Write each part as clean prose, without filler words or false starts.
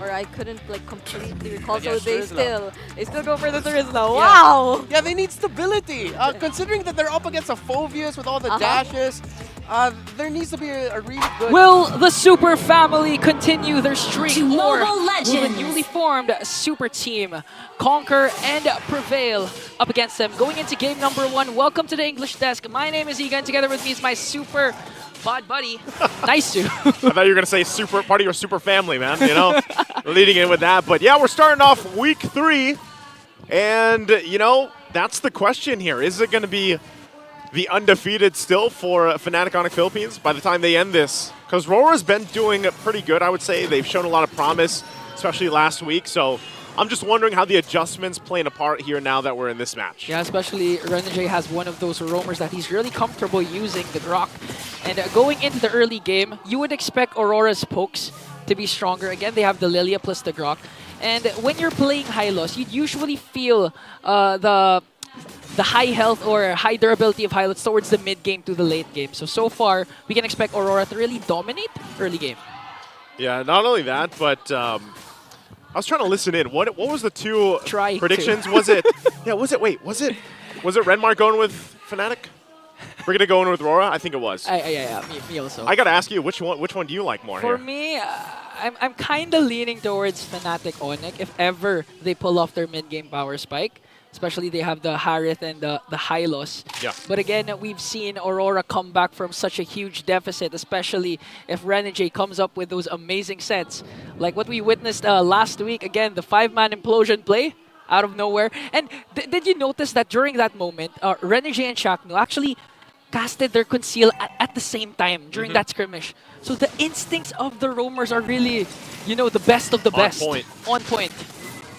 or I couldn't like completely recall. So Yes, they Trizla. still go for the Trizla. Yeah. Wow! Yeah, they need stability. Considering that they're up against a Phobius with all the dashes, there needs to be a really good... Will the Super Family continue their streak, To or Mobile will the Legends. newly formed Super Team conquer and prevail up against them? Going into game number 1, welcome to the English desk. My name is Egan. Together with me is my super bod buddy, Nice to. I thought you were going to say super part of your super family, man, you know, leading in with that. But yeah, we're starting off week 3, and, you know, that's the question here. Is it going to be the undefeated still for FNATIC ONIC Philippines by the time they end this? Because RORA's been doing pretty good, I would say. They've shown a lot of promise, especially last week. So I'm just wondering how the adjustments playing a part here now that we're in this match. Yeah, especially Renegade has one of those roamers that he's really comfortable using, the Grok. And going into the early game, you would expect Aurora's pokes to be stronger. Again, they have the Lilia plus the Grok. And when you're playing Hylos, you'd usually feel the high health or high durability of Hylos towards the mid game to the late game. So far, we can expect Aurora to really dominate early game. Yeah, not only that, but I was trying to listen in. What was the two predictions? Was it? Yeah, was it? Wait, was it Renmar going with FNATIC? We're gonna go in with RORA. I think it was. Yeah, me also. I gotta ask you, which one do you like more For here? me, I'm kind of leaning towards FNATIC ONIC if ever they pull off their mid-game power spike. Especially they have the Harith and the Hylos. Yeah. But again, we've seen Aurora come back from such a huge deficit, especially if Renegade comes up with those amazing sets. Like what we witnessed last week, again, the 5-man implosion play out of nowhere. And did you notice that during that moment, Renegade and Shaknu actually casted their Conceal at the same time during that skirmish. So the instincts of the roamers are really, you know, the best of the best. On point. On point.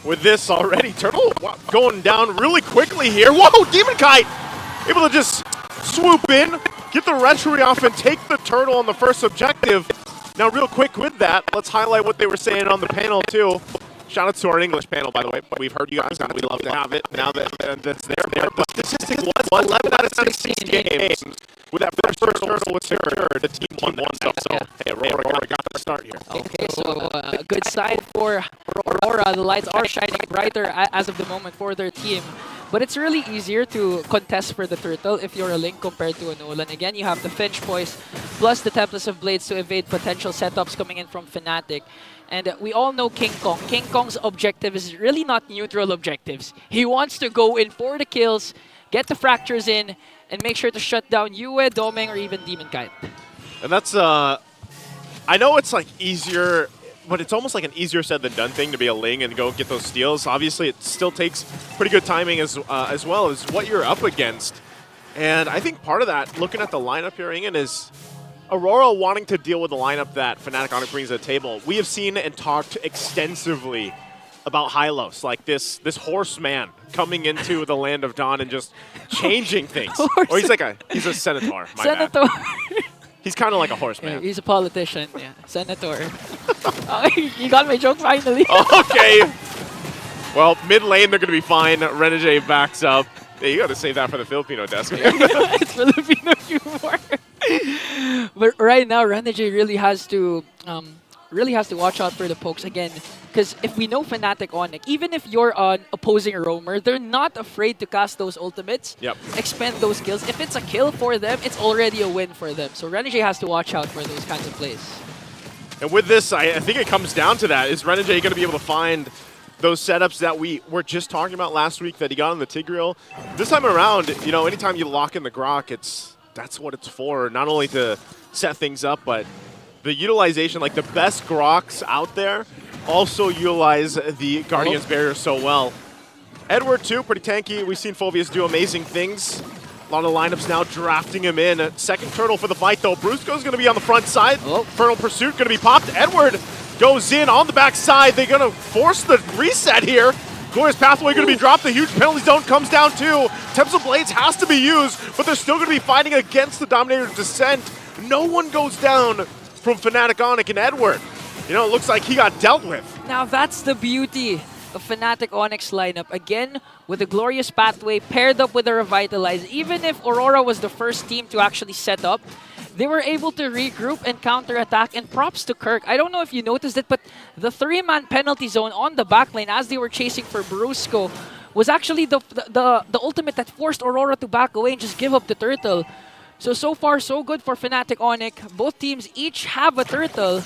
With this already, Turtle going down really quickly here. Whoa, Demon Kite! Able to just swoop in, get the Retchery off, and take the Turtle on the first objective. Now, real quick with that, let's highlight what they were saying on the panel, too. Shout out to our English panel, by the way. We've heard you guys, and we love to have it now that that's there. But the statistics was 11 out of 16 games. With that first Turtle was secured, the team won one. So, hey, Aurora got the start here. Okay, so a good side for Aurora. The lights are shining brighter as of the moment for their team. But it's really easier to contest for the Turtle if you're a Link compared to a Nolan. Again, you have the Finch Poise plus the Tempest of Blades to evade potential setups coming in from FNATIC. And we all know King Kong. King Kong's objective is really not neutral objectives. He wants to go in for the kills, get the fractures in, and make sure to shut down Yue, Domeng, or even Demon Kite. And that's, I know it's like easier, but it's almost like an easier said than done thing to be a Ling and go get those steals. Obviously, it still takes pretty good timing as well as what you're up against. And I think part of that, looking at the lineup here, Ingen, is Aurora wanting to deal with the lineup that FNATIC ONIC brings to the table. We have seen and talked extensively about Hylos, like this horseman coming into the land of Dawn and just changing things. Or he's a senator. My Senator. bad. He's kind of like a horseman. Yeah, he's a politician. Yeah, senator. You got my joke finally. Okay. Well, mid lane they're gonna be fine. Renegade backs up. Hey, you gotta save that for the Filipino desk. It's Filipino humor. But right now, Renegade really has to watch out for the pokes again. Because if we know FNATIC ONIC, even if you're an opposing roamer, they're not afraid to cast those ultimates, expend those kills. If it's a kill for them, it's already a win for them. So Renegade has to watch out for those kinds of plays. And with this, I think it comes down to that. Is Renegade going to be able to find those setups that we were just talking about last week that he got on the Tigreal? This time around, you know, anytime you lock in the Grok, that's what it's for. Not only to set things up, but the utilization, like the best Groks out there, also utilize the Guardian's Barrier so well. Edward, too, pretty tanky. We've seen Phobius do amazing things. A lot of lineups now drafting him in. Second Turtle for the fight, though. Brusco's going to be on the front side. Infernal Pursuit going to be popped. Edward goes in on the back side. They're going to force the reset here. Glorious Pathway going to be dropped. The huge penalty zone comes down, too. Tempest of Blades has to be used, but they're still going to be fighting against the Dominator's Descent. No one goes down from FNATIC ONIC and Edward. You know, it looks like he got dealt with. Now that's the beauty of FNATIC ONIC's lineup. Again, with the Glorious Pathway paired up with the Revitalize. Even if Aurora was the first team to actually set up, they were able to regroup and counterattack, and props to Kirk. I don't know if you noticed it, but the 3-man penalty zone on the backline as they were chasing for Brusco was actually the ultimate that forced Aurora to back away and just give up the turtle. So far, so good for FNATIC ONIC. Both teams each have a turtle,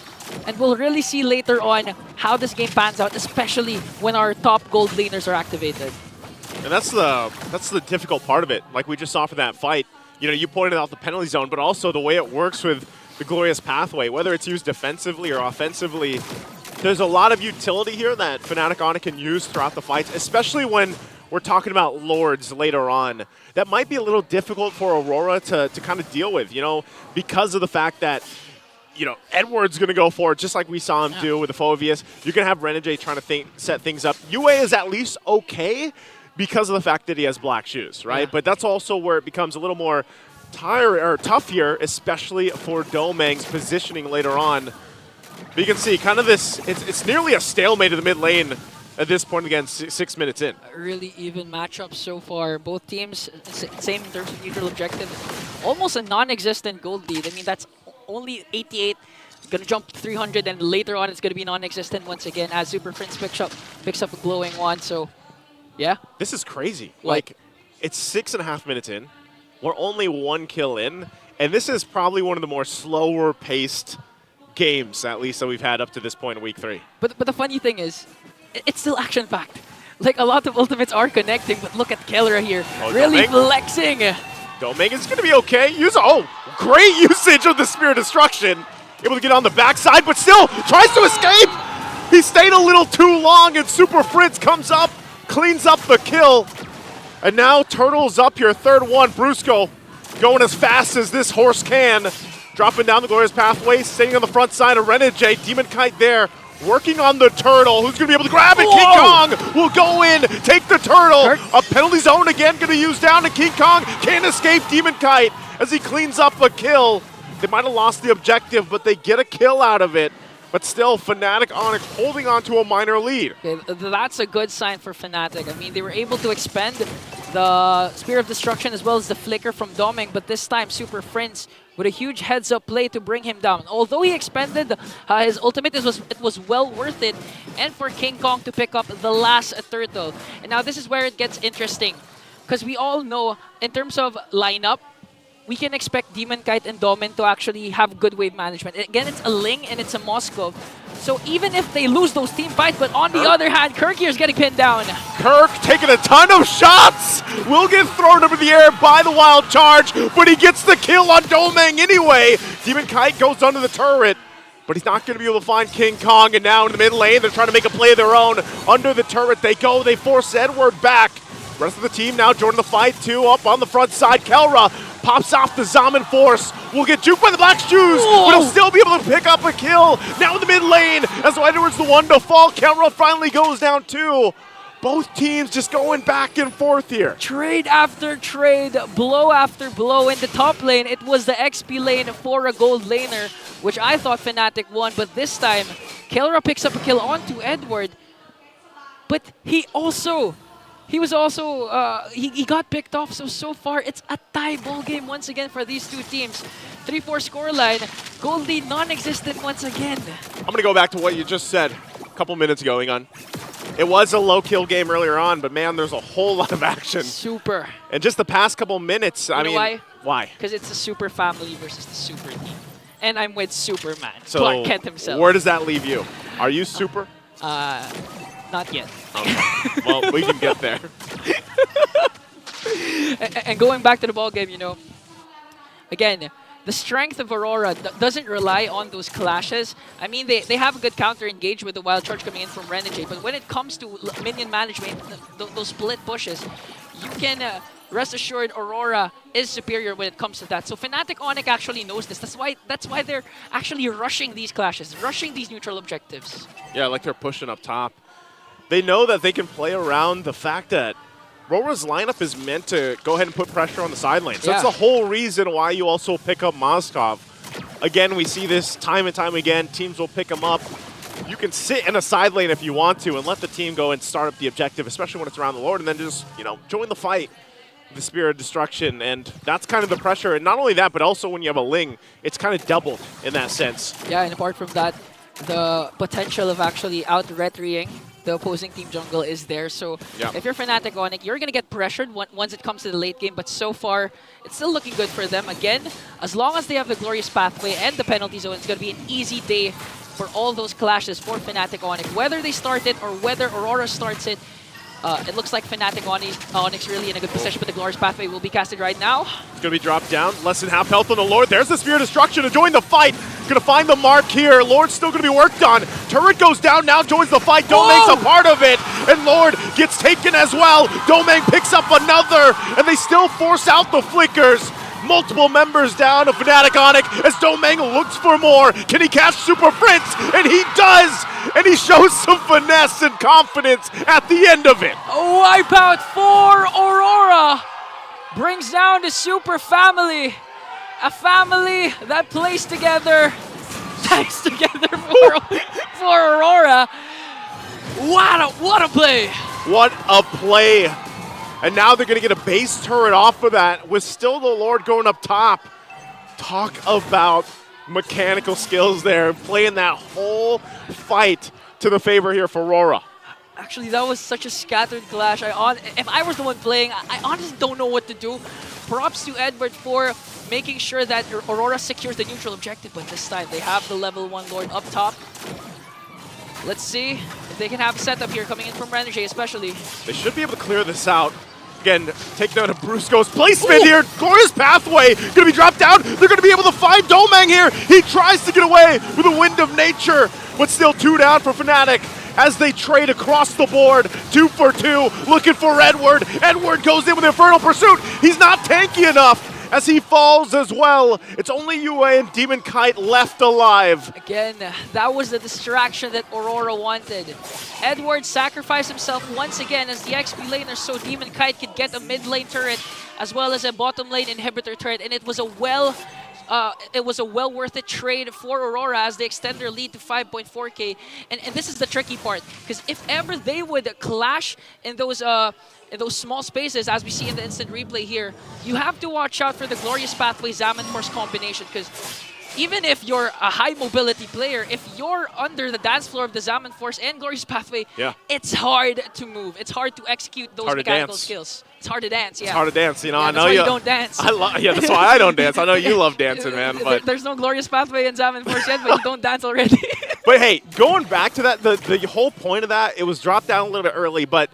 and we'll really see later on how this game pans out, especially when our top gold laners are activated. And that's the difficult part of it. Like we just saw for that fight, you know, you pointed out the penalty zone, but also the way it works with the Glorious Pathway, whether it's used defensively or offensively. There's a lot of utility here that FNATIC ONIC can use throughout the fights, especially when we're talking about Lords later on. That might be a little difficult for Aurora to kind of deal with, you know, because of the fact that, you know, Edward's going to go for it, just like we saw him do with the Phobius. You're going to have Renegade trying to set things up. UA is at least okay because of the fact that he has black shoes, right? Yeah. But that's also where it becomes a little more tough here, especially for Domang's positioning later on. But you can see kind of this, it's nearly a stalemate in the mid lane at this point again, 6 minutes in. A really even matchup so far. Both teams, same in terms of neutral objective. Almost a non-existent gold lead. I mean, that's only 88. Gonna jump 300, and later on it's gonna be non-existent once again as Super Prince picks up a glowing one. So, yeah. This is crazy. What? Like, it's 6.5 minutes in. We're only 1 kill in, and this is probably one of the more slower paced games, at least, that we've had up to this point in week 3. But the funny thing is, it's still action-packed. Like, a lot of ultimates are connecting, but look at Kelra here. Really flexing. Domang is going to be okay. Great usage of the Spear of Destruction. Able to get on the backside, but still tries to escape. He stayed a little too long, and Super Fritz comes up, cleans up the kill. And now Turtle's up here, third one. Brusco going as fast as this horse can. Dropping down the Glorious Pathway, staying on the front side of Renegade. Demon Kite there, working on the turtle. Who's going to be able to grab it? Whoa! King Kong will go in, take the turtle. A penalty zone again going to use down, and King Kong can't escape Demon Kite as he cleans up a kill. They might have lost the objective, but they get a kill out of it. But still, FNATIC ONIC holding on to a minor lead. Okay, that's a good sign for FNATIC. I mean, they were able to expend the Spear of Destruction as well as the Flicker from Domang, but this time Super Prince with a huge heads-up play to bring him down. Although he expended his ultimate, it was well worth it, and for King Kong to pick up the last turtle. And now this is where it gets interesting, because we all know, in terms of lineup, we can expect Demon Kite and Domin to actually have good wave management. Again, it's a Ling and it's a Moskov. So even if they lose those team fights, but on the other hand, Kirk here is getting pinned down. Kirk taking a ton of shots, will get thrown over the air by the Wild Charge, but he gets the kill on Domang anyway. Demon Kite goes under the turret, but he's not going to be able to find King Kong, and now in the mid lane, they're trying to make a play of their own. Under the turret they go, they force Edward back. Rest of the team now joining the fight too, up on the front side. Kelra pops off the Zaman Force, will get juked by the Black Shoes, but he'll still be able to pick up a kill. Now in the mid lane, as Edward's the one to fall. Kelra finally goes down too. Both teams just going back and forth here. Trade after trade, blow after blow. In the top lane, it was the XP lane for a gold laner, which I thought FNATIC won, but this time, Kelra picks up a kill onto Edward, but he got picked off, so far it's a tie ball game once again for these two teams. 3-4 scoreline, gold lead non-existent once again. I'm going to go back to what you just said a couple minutes ago, Ingon. It was a low kill game earlier on, but man, there's a whole lot of action. Super. And just the past couple minutes, I mean, why? Why? Because it's the super family versus the super team. And I'm with Superman, So Clark Kent himself. Where does that leave you? Are you super? Not yet. Okay. Well, we can get there. And going back to the ball game, you know, again, the strength of Aurora doesn't rely on those clashes. I mean, they have a good counter engage with the Wild Charge coming in from Renegade, but when it comes to minion management, those split pushes, you can rest assured Aurora is superior when it comes to that. So FNATIC ONIC actually knows this. That's why they're actually rushing these clashes, rushing these neutral objectives. Yeah, like they're pushing up top. They know that they can play around the fact that Rora's lineup is meant to go ahead and put pressure on the side lane. So that's the whole reason why you also pick up Moskov. Again, we see this time and time again. Teams will pick him up. You can sit in a side lane if you want to and let the team go and start up the objective, especially when it's around the Lord, and then just, you know, join the fight. the Spirit of Destruction, and that's kind of the pressure. And not only that, but also when you have a Ling, it's kind of doubled in that sense. Yeah, and apart from that, the potential of actually out-retrying the opposing team jungle is there. So if you're FNATIC ONIC, you're going to get pressured once it comes to the late game. But so far, it's still looking good for them. Again, as long as they have the Glorious Pathway and the penalty zone, it's going to be an easy day for all those clashes for FNATIC ONIC. Whether they start it or whether Aurora starts it, it looks like FNATIC ONIC's really in a good position, but the Glorious Pathway will be casted right now. It's going to be dropped down. Less than half health on the Lord. There's the Spirit of Destruction to join the fight. Going to find the mark here. Lord's still going to be worked on. Turret goes down, now joins the fight. Domang's a part of it, and Lord gets taken as well. Domang picks up another, and they still force out the flickers. Multiple members down of FNATIC ONIC as Domang looks for more. Can he catch Super Prince? And he does! And he shows some finesse and confidence at the end of it. A wipeout for Aurora brings down the Super Family. A family that plays together, tanks together for Aurora. What a play! What a play! And now they're going to get a base turret off of that with still the Lord going up top. Talk about mechanical skills there, playing that whole fight to the favor here for Aurora. Actually, that was such a scattered clash. If I was the one playing, I honestly don't know what to do. Props to Edward for making sure that Aurora secures the neutral objective, but this time they have the level 1 Lord up top. Let's see if they can have a setup here coming in from Renegade especially. They should be able to clear this out. Again, take down a Brusco's placement here. Glorious Pathway going to be dropped down. They're going to be able to find Domang here. He tries to get away with a Wind of Nature, but still 2 down for FNATIC as they trade across the board. 2 for 2, looking for Edward. Edward goes in with Infernal Pursuit. He's not tanky enough as he falls as well. It's only Yue and Demon Kite left alive. Again, that was the distraction that Aurora wanted. Edward sacrificed himself once again as the XP laner so Demon Kite could get a mid lane turret as well as a bottom lane inhibitor turret, and it was a well worth it trade for Aurora as they extend their lead to 5.4k. And this is the tricky part, because if ever they would clash in those small spaces, as we see in the instant replay here, you have to watch out for the Glorious Pathway Zaman Force combination, because even if you're a high mobility player, if you're under the dance floor of the Zaman Force and Glorious Pathway, it's hard to move. It's hard to execute those mechanical skills. It's hard to dance, It's hard to dance, you know. Yeah, I know that's why you don't dance. That's why I don't dance. I know you love dancing, man. But there's no Glorious Pathway in Zaman Force yet, but you don't dance already. But hey, going back to that, the whole point of that, it was dropped down a little bit early, but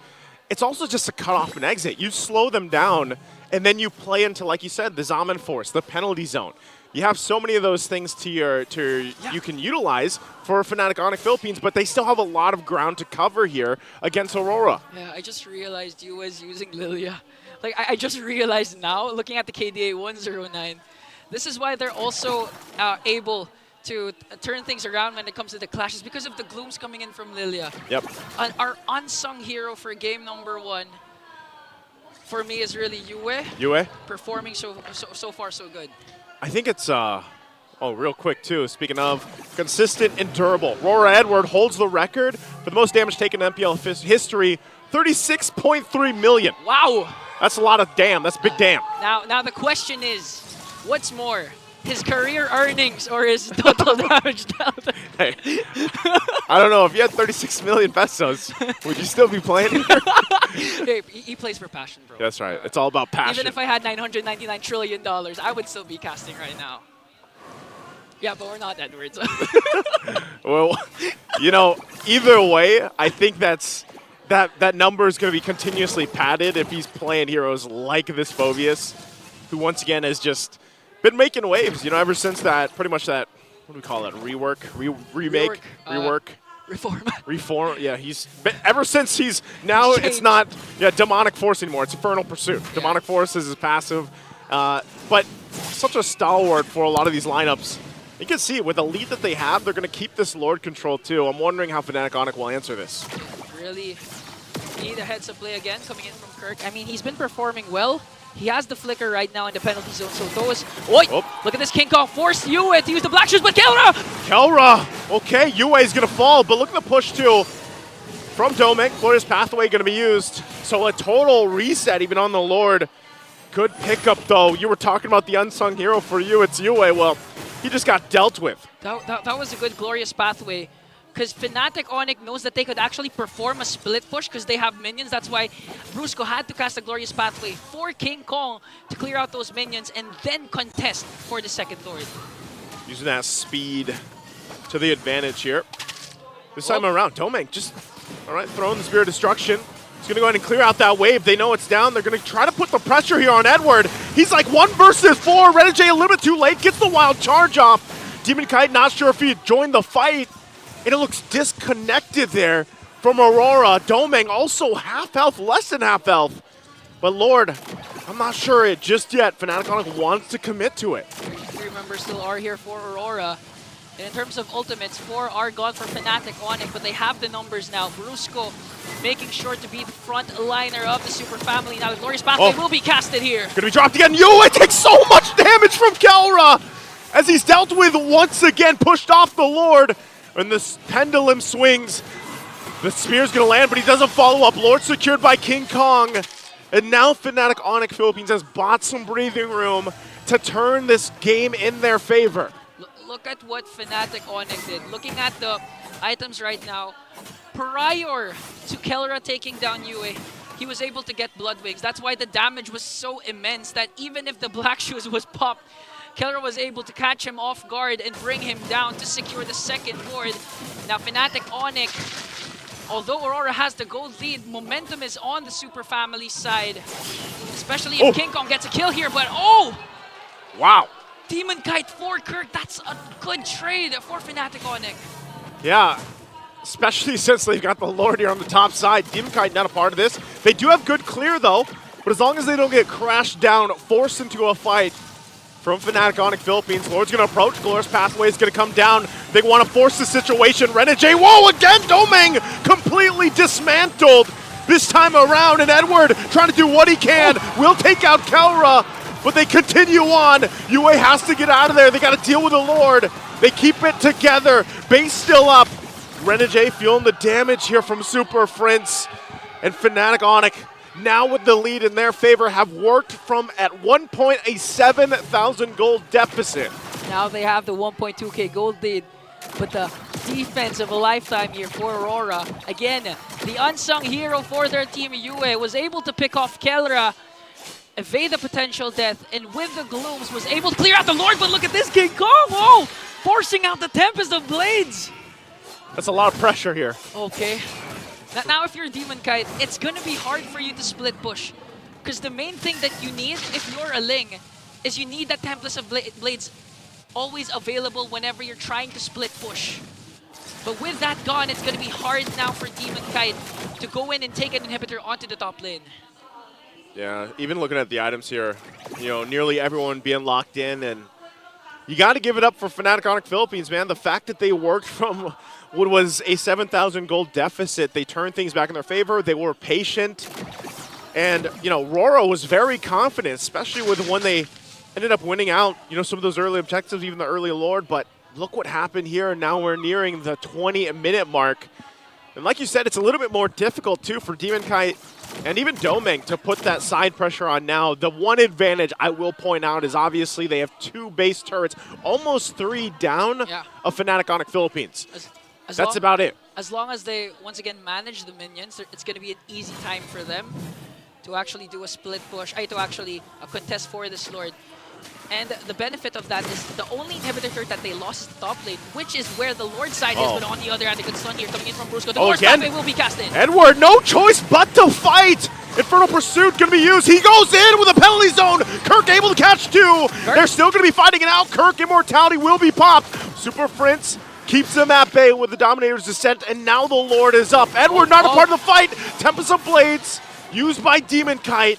it's also just a cut off and exit. You slow them down, and then you play into, like you said, the Zaman Force, the penalty zone. You have so many of those things you can utilize for FNATIC ONIC Philippines, but they still have a lot of ground to cover here against Aurora. Yeah, I just realized you was using Lilia. Like, I just realized now, looking at the KDA 109, this is why they're also able to turn things around when it comes to the clashes, because of the glooms coming in from Lilia. Yep. Our unsung hero for game number 1, for me, is really Yue. Yue? Performing so far so good. I think it's, real quick too, speaking of consistent and durable. Aurora Edward holds the record for the most damage taken in MPL history, 36.3 million. Wow. That's a lot of damn. That's big damn. Now the question is, what's more, his career earnings or his total damage dealt? Hey, I don't know. If you had 36 million pesos, would you still be playing here? Hey, he plays for passion, bro. That's right. It's all about passion. Even if I had $999 trillion, I would still be casting right now. Yeah, but we're not Edwards. Well, you know, either way, I think that number is going to be continuously padded if he's playing heroes like this Phoveus, who once again has just been making waves, you know, ever since that, pretty much that, what do we call it, remake, reform, yeah, he's been, ever since he's, now it's not, Demonic Force anymore, it's Infernal Pursuit. Yeah. Demonic Force is his passive, but such a stalwart for a lot of these lineups. You can see, with the lead that they have, they're going to keep this Lord control too. I'm wondering how FNATIC ONIC will answer this. Really need a heads-up play again coming in from Kirk. I mean, he's been performing well. He has the flicker right now in the penalty zone, so those... Oi! Oh. Look at this King Kong forced Yue to use the black shoes, but Kelra! Okay, Yue is going to fall, but look at the push too from Domang. Glorious Pathway going to be used. So a total reset even on the Lord. Good pickup, though. You were talking about the unsung hero for you. It's Yue. Well, he just got dealt with. That was a good glorious pathway. Because FNATIC ONIC knows that they could actually perform a split push because they have minions. That's why Brusco had to cast a glorious pathway for King Kong to clear out those minions and then contest for the second Lord. Using that speed to the advantage here. This time around, Domeng just, all right, throwing the Spear of Destruction. He's going to go ahead and clear out that wave. They know it's down. They're going to try to put the pressure here on Edward. He's like 1 versus 4. Renegade a little bit too late. Gets the wild charge off. Demon Kite not sure if he joined the fight. And it looks disconnected there from Aurora. Domeng also half health, less than half health. But Lord, I'm not sure it just yet. FNATIC ONIC wants to commit to it. 3 members still are here for Aurora. And in terms of ultimates, 4 are gone for FNATIC ONIC, but they have the numbers now. Brusco making sure to be the front liner of the super family. Now the glorious pathway will be casted here. Gonna be dropped again. Yue takes so much damage from Kelra as he's dealt with once again, pushed off the Lord. And this pendulum swings. The spear's gonna land, but he doesn't follow up. Lord secured by King Kong. And now FNATIC ONIC Philippines has bought some breathing room to turn this game in their favor. Look at what FNATIC ONIC did. Looking at the items right now, prior to Kelra taking down Yue, he was able to get Blood Wings. That's why the damage was so immense that even if the Black Shoes was popped, Kelra was able to catch him off guard and bring him down to secure the second Lord. Now FNATIC ONIC, although Aurora has the gold lead, momentum is on the super family side. Especially if King Kong gets a kill here, but Wow. Demon Kite for Kirk, that's a good trade for FNATIC ONIC. Yeah, especially since they've got the Lord here on the top side. Demon Kite not a part of this. They do have good clear though, but as long as they don't get crashed down, forced into a fight from FNATIC ONIC Philippines, Lord's gonna approach, Glorious Pathway is gonna come down. They wanna force the situation. Renegade, whoa, again, Domeng completely dismantled this time around, and Edward trying to do what he can. Will take out Kelra, but they continue on. Yue has to get out of there. They got to deal with the Lord. They keep it together. Base still up. Renegade feeling the damage here from Super Prince. And FNATIC ONIC, now with the lead in their favor, have worked from at one point a 7,000 gold deficit. Now they have the 1.2k gold lead, but the defense of a lifetime here for Aurora. Again, the unsung hero for their team, Yue, was able to pick off Kelra, evade the potential death, and with the glooms was able to clear out the Lord. But look at this King Kong, whoa! Forcing out the Tempest of Blades. That's a lot of pressure here. Okay. Now if you're Demon Kite, it's gonna be hard for you to split push. Because the main thing that you need, if you're a Ling, is you need that Tempest of Blades always available whenever you're trying to split push. But with that gone, it's gonna be hard now for Demon Kite to go in and take an inhibitor onto the top lane. Yeah, even looking at the items here, you know, nearly everyone being locked in, and you got to give it up for FNATIC ONIC Philippines, man. The fact that they worked from what was a 7,000 gold deficit, they turned things back in their favor. They were patient, and you know, Rora was very confident, especially with when they ended up winning out. You know, some of those early objectives, even the early Lord. But look what happened here. Now we're nearing the 20-minute mark, and like you said, it's a little bit more difficult too for Demon Kite and even Domeng to put that side pressure on now. The one advantage I will point out is obviously they have 2 base turrets, almost 3 down of FNATIC ONIC Philippines. That's about it. As long as they, once again, manage the minions, it's going to be an easy time for them to actually do a split push, to actually contest for this Lord. And the benefit of that is the only inhibitor that they lost is the top lane, which is where the Lord side is, but on the other hand, a good stun here coming in from Brusco. The Lord's pathway will be cast in. Edward, no choice but to fight! Infernal Pursuit gonna be used. He goes in with a penalty zone. Kirk able to catch 2. They're still gonna be fighting it out. Kirk immortality will be popped. Super Prince keeps them at bay with the Dominator's Descent, and now the Lord is up. Edward not a part of the fight. Tempest of Blades used by Demon Kite,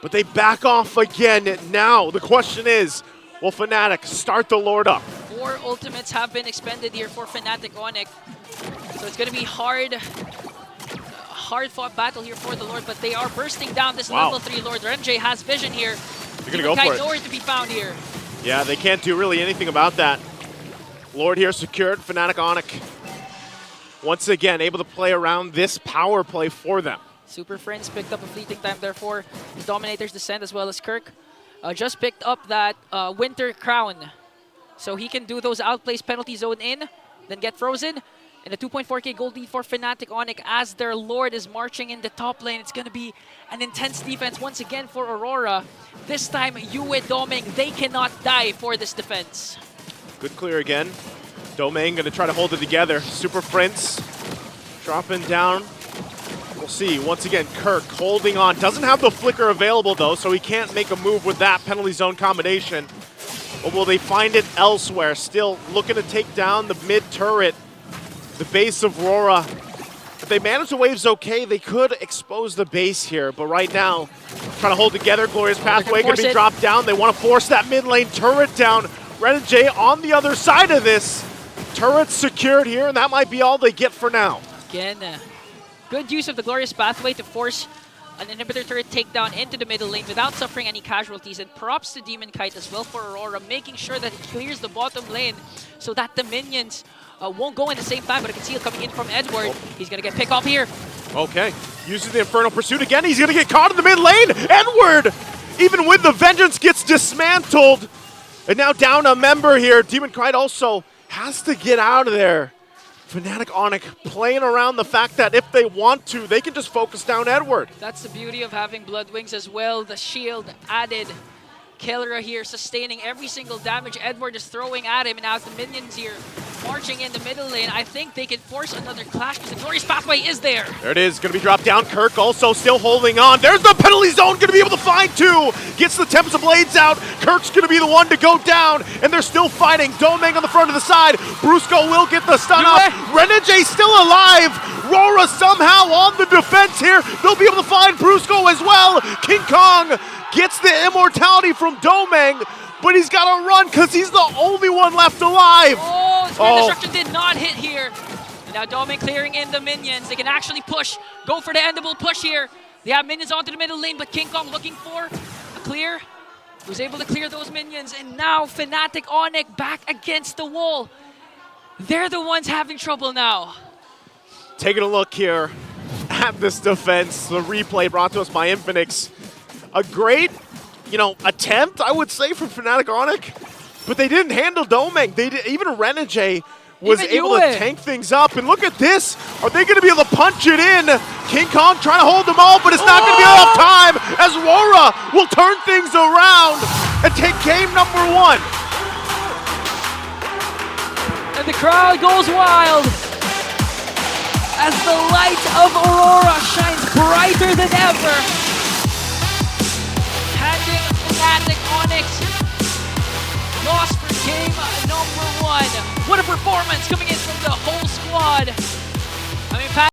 but they back off again. Now the question is, will FNATIC start the Lord up? 4 ultimates have been expended here for FNATIC ONIC, so it's going to be hard fought battle here for the Lord, but they are bursting down this level 3 Lord. Renjay has vision here. They're going to go for it. Nowhere to be found here. Yeah, they can't do really anything about that. Lord here secured. FNATIC ONIC once again able to play around this power play for them. Super Friends picked up a fleeting time, therefore the Dominator's descent as well as Kirk just picked up that Winter Crown. So he can do those outplays penalty zone in, then get frozen. And a 2.4k gold lead for FNATIC ONIC as their Lord is marching in the top lane. It's going to be an intense defense once again for Aurora. This time, Yue Doming, they cannot die for this defense. Good clear again. Domain going to try to hold it together. Super Prince dropping down. We'll see. Once again, Kirk holding on. Doesn't have the flicker available, though, so he can't make a move with that penalty zone combination. Or will they find it elsewhere? Still looking to take down the mid turret. The base of Aurora. If they manage the waves okay, they could expose the base here. But right now, trying to hold together. Glorious Pathway going to be dropped down. They want to force that mid lane turret down. Ren and Jay on the other side of this. Turret's secured here, and that might be all they get for now. Again, good use of the Glorious Pathway to force an inhibitor turret takedown into the middle lane without suffering any casualties. And props to Demon Kite as well for Aurora, making sure that it clears the bottom lane so that the minions won't go in the same time, but a conceal coming in from Edward. He's going to get picked off here. Okay, uses the Infernal Pursuit again. He's going to get caught in the mid lane. Edward, even with the Vengeance, gets dismantled. And now down a member here. Demon Kite also has to get out of there. FNATIC ONIC playing around the fact that if they want to, they can just focus down Edward. That's the beauty of having Blood Wings as well. The shield added. Kellera here sustaining every single damage Edward is throwing at him, and now the minions here marching in the middle lane. I think they can force another clash because the Glorious Pathway is there. There it is, going to be dropped down. Kirk also still holding on. There's the penalty zone, going to be able to find two. Gets the Tempest of Blades out. Kirk's going to be the one to go down, and they're still fighting. Domeng on the front of the side. Brusco will get the stun up. Renegade still alive. Rora somehow on the defense here. They'll be able to find Brusco as well. King Kong gets the immortality from Domeng, but he's got to run because he's the only one left alive. Oh, Spirit Destruction did not hit here. And now Domeng clearing in the minions. They can actually push, go for the endable push here. They have minions onto the middle lane, but King Kong looking for a clear. Was able to clear those minions, and now FNATIC ONIC back against the wall. They're the ones having trouble now. Taking a look here at this defense, the replay brought to us by Infinix. A great, attempt, I would say, from FNATIC ONIC, but they didn't handle Domeng. Even Renegade was able to tank things up. And look at this. Are they going to be able to punch it in? King Kong trying to hold them all, but it's not going to be enough time as Aurora will turn things around and take game number one. And the crowd goes wild as the light of Aurora shines brighter than ever. Handing FNATIC ONIC loss for game number one. What a performance coming in from the whole squad.